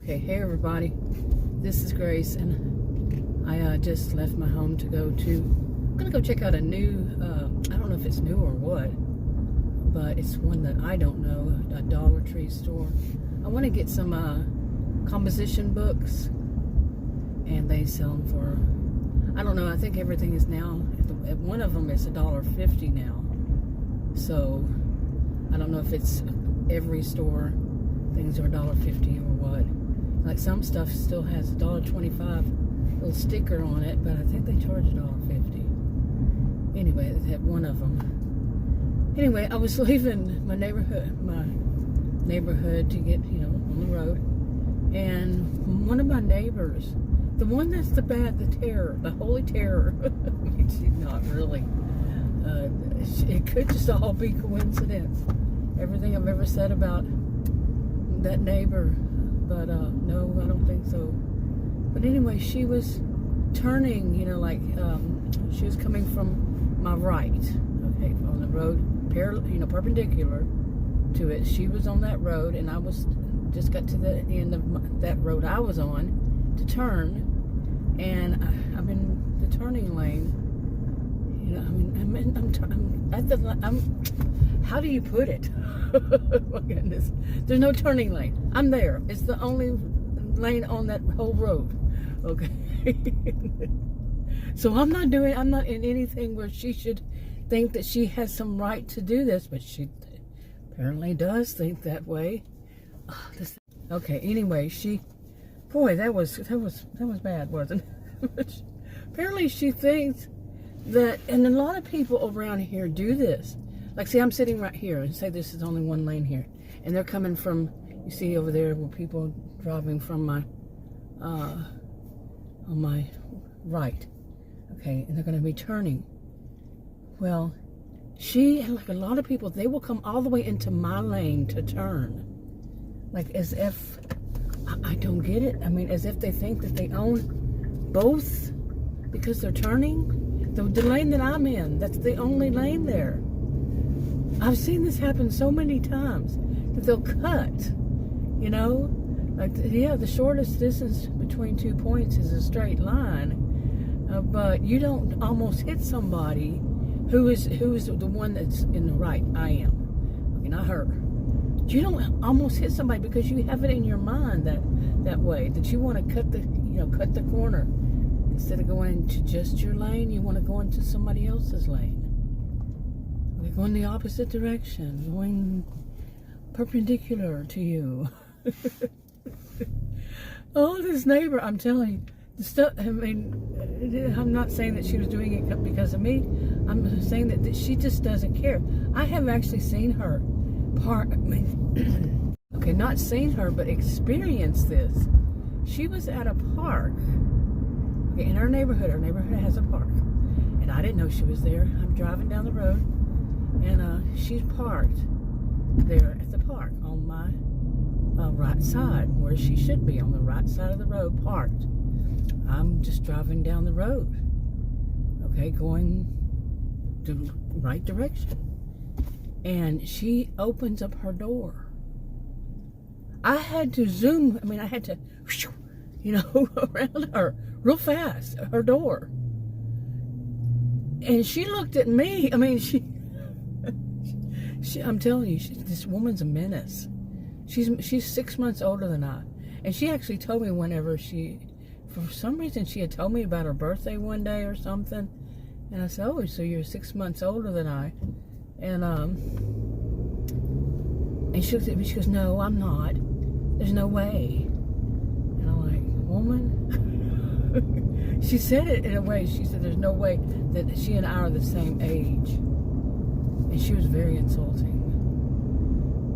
Okay, hey everybody, this is Grace, and I just left my home to I'm gonna go check out a new, I don't know if it's new or what, but it's one that I don't know, a Dollar Tree store. I want to get some composition books, and they sell them for, I don't know, I think everything is now, one of them is $1.50 now, so I don't know if it's every store, things are $1.50 or what. Like some stuff still has $1.25 little sticker on it, but I think they charge $1.50. Anyway, they had one of them. Anyway, I was leaving my neighborhood to get, on the road, and one of my neighbors, the one that's the terror, the holy terror, she's not really, it could just all be coincidence. Everything I've ever said about that neighbor, but no, I don't think so. But anyway, she was turning, she was coming from my right, okay, on the road, perpendicular to it. She was on that road, and I was just got to the end of that road I was on to turn, and I'm in the turning lane. How do you put it? My goodness. There's no turning lane. I'm there. It's the only lane on that whole road. Okay. So I'm not in anything where she should think that she has some right to do this, but she apparently does think that way. Okay, anyway, that was bad, wasn't it? Apparently she thinks that, and a lot of people around here do this. Like, see, I'm sitting right here, and say this is only one lane here, and they're coming from, you see over there where people driving from my, on my right, okay, and they're going to be turning. Well, like a lot of people, they will come all the way into my lane to turn, like as if, I don't get it. I mean, as if they think that they own both because they're turning. The lane that I'm in, that's the only lane there. I've seen this happen so many times that they'll cut, like, the shortest distance between 2 points is a straight line, but you don't almost hit somebody who is the one that's in the right. I am, okay, not her. You don't almost hit somebody because you have it in your mind that way, that you want to cut the corner. Instead of going into just your lane, you want to go into somebody else's lane. We're going the opposite direction, going perpendicular to you. Oh, this neighbor, I'm telling you, the stuff, I'm not saying that she was doing it because of me. I'm saying that she just doesn't care. I have actually seen her okay, not seen her, but experienced this. She was at a park. Okay, in our neighborhood has a park, and I didn't know she was there. I'm driving down the road, and she's parked there at the park on my right side, where she should be, on the right side of the road, parked. I'm just driving down the road, okay, going the right direction, and she opens up her door. I had to zoom, I had to, around her real fast, her door. And she looked at me. I'm telling you, this woman's a menace. She's 6 months older than I. And she actually told me whenever for some reason, she had told me about her birthday one day or something. And I said, oh, so you're 6 months older than I. And she looked at me, she goes, no, I'm not. There's no way. And I'm like, woman? She said it in a way, she said there's no way that she and I are the same age. And she was very insulting.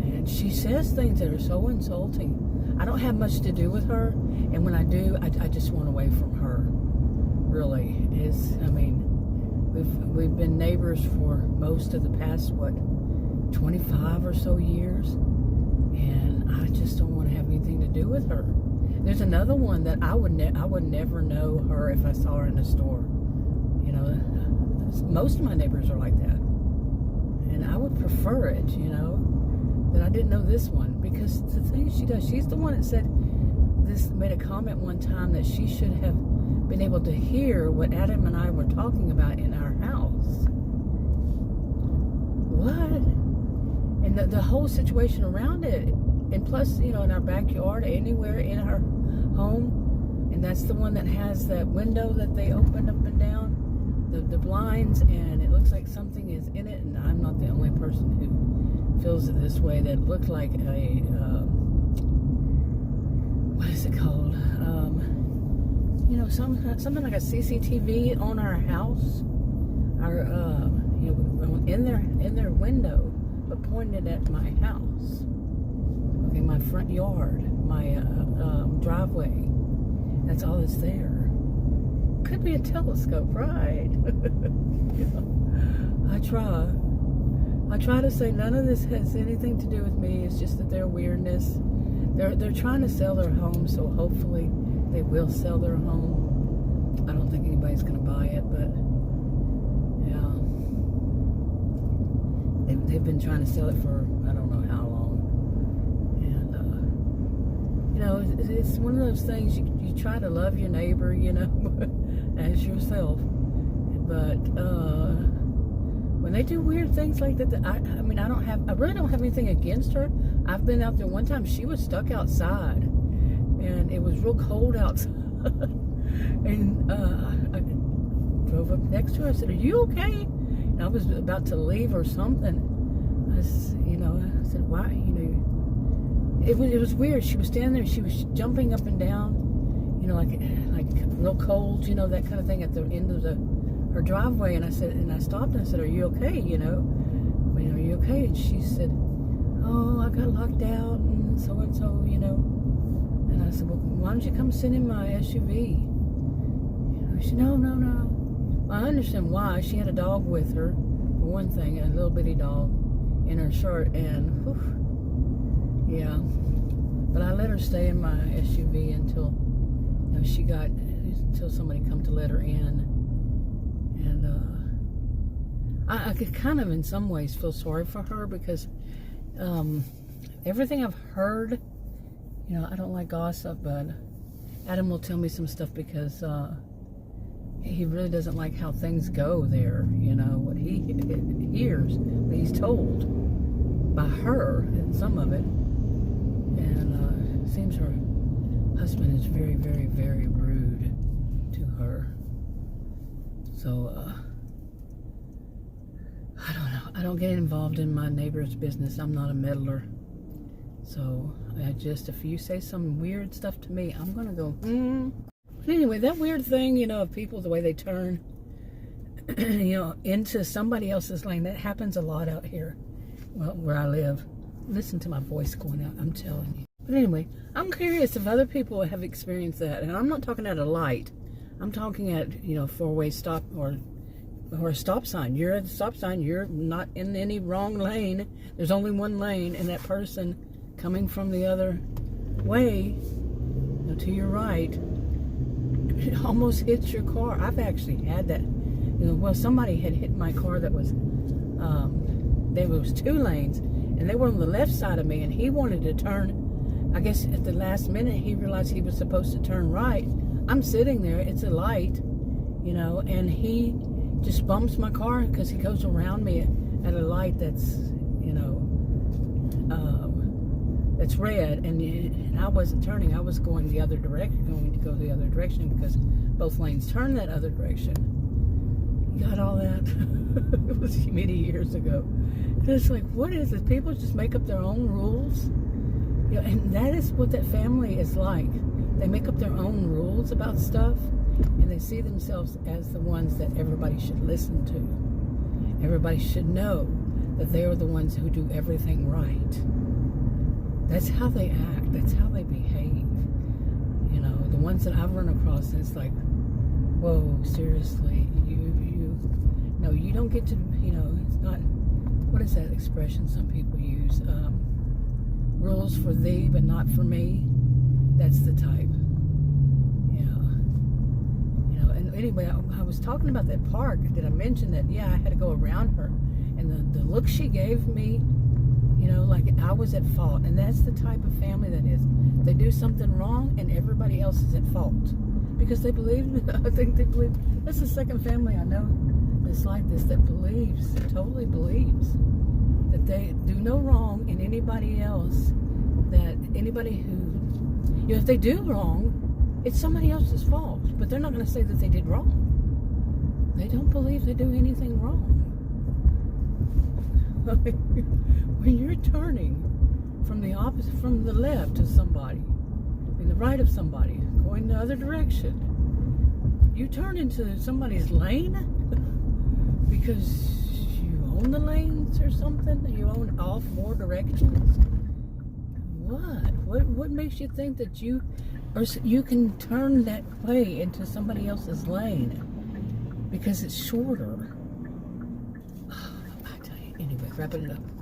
And she says things that are so insulting. I don't have much to do with her, and when I do, I just want away from her. Really. We've been neighbors for most of the past, 25 or so years, and I just don't want to have anything to do with her. There's another one that I would never know her if I saw her in a store. Most of my neighbors are like that, and I would prefer it, that I didn't know this one, because the thing she does, she's the one that said this made a comment one time that she should have been able to hear what Adam and I were talking about in our house. What? And the whole situation around it. And plus, in our backyard, anywhere in our home. And that's the one that has that window that they open up and down, the blinds, and it looks like something is in it. And I'm not the only person who feels it this way. That looked like a, what is it called? Something like a CCTV on our house, in their window, but pointed at my house. Okay, my front yard, my driveway. That's all that's there. Could be a telescope, right? I try to say none of this has anything to do with me. It's just that their weirdness. They're trying to sell their home, so hopefully they will sell their home. I don't think anybody's going to buy it, but yeah, they've been trying to sell it for I don't know how long. And it's one of those things you try to love your neighbor, as yourself, but when they do weird things like that, I really don't have anything against her. I've been out there one time. She was stuck outside, and it was real cold outside. And I drove up next to her. I said, "Are you okay?" And I was about to leave or something. I said, "Why?" It was weird. She was standing there. She was jumping up and down, like real cold, that kind of thing at the end of her driveway. And I stopped and I said, "Are you okay? Are you okay?" And she said, "Oh, I got locked out and so." And I said, "Well, why don't you come sit in my SUV?" She said, "No. Well, I understand why. She had a dog with her, for one thing, a little bitty dog in her shirt, and yeah. But I let her stay in my SUV until until somebody come to let her in. And I could kind of in some ways feel sorry for her because everything I've heard, I don't like gossip, but Adam will tell me some stuff because he really doesn't like how things go there, what he hears, what he's told by her, and some of it. And it seems her husband is very, very, very rude to her. So, I don't know. I don't get involved in my neighbor's business. I'm not a meddler. So, if you say some weird stuff to me, I'm going to go, But anyway, that weird thing, of people, the way they turn, into somebody else's lane, that happens a lot out here, where I live. Listen to my voice going out, I'm telling you. But anyway, I'm curious if other people have experienced that. And I'm not talking at a light. I'm talking at, four-way stop or a stop sign. You're at the stop sign. You're not in any wrong lane. There's only one lane, and that person coming from the other way, to your right, it almost hits your car. I've actually had that. Somebody had hit my car that was, there was two lanes, and they were on the left side of me, and he wanted to turn. I guess at the last minute, he realized he was supposed to turn right. I'm sitting there. It's a light, and he just bumps my car because he goes around me at a light that's, that's red, and I wasn't turning. I was going the other direction, going to go the other direction because both lanes turn that other direction. You got all that? It was many years ago. And it's like, what is it? People just make up their own rules. And that is what that family is like. They make up their own rules about stuff, and they see themselves as the ones that everybody should listen to. Everybody should know that they are the ones who do everything right. That's how they act. That's how they behave. The ones that I've run across, and it's like, whoa, seriously, you don't get to, it's not, what is that expression some people use? Rules for thee, but not for me. That's the type. And anyway, I was talking about that park. Did I mention that? Yeah, I had to go around her, and the look she gave me, like I was at fault. And that's the type of family that is. They do something wrong and everybody else is at fault. Because they believe, I think they believe, that's the second family I know that's like this, that believes, totally believes, that they do no wrong and anybody else, that anybody who, you know, if they do wrong, it's somebody else's fault. But they're not going to say that they did wrong. They don't believe they do anything wrong. When you're turning from the opposite, from the left of somebody, in the right of somebody, going the other direction, you turn into somebody's lane because you own the lanes or something. You own all four directions. What makes you think that you can turn that way into somebody else's lane because it's shorter? I tell you. Anyway, wrapping it up.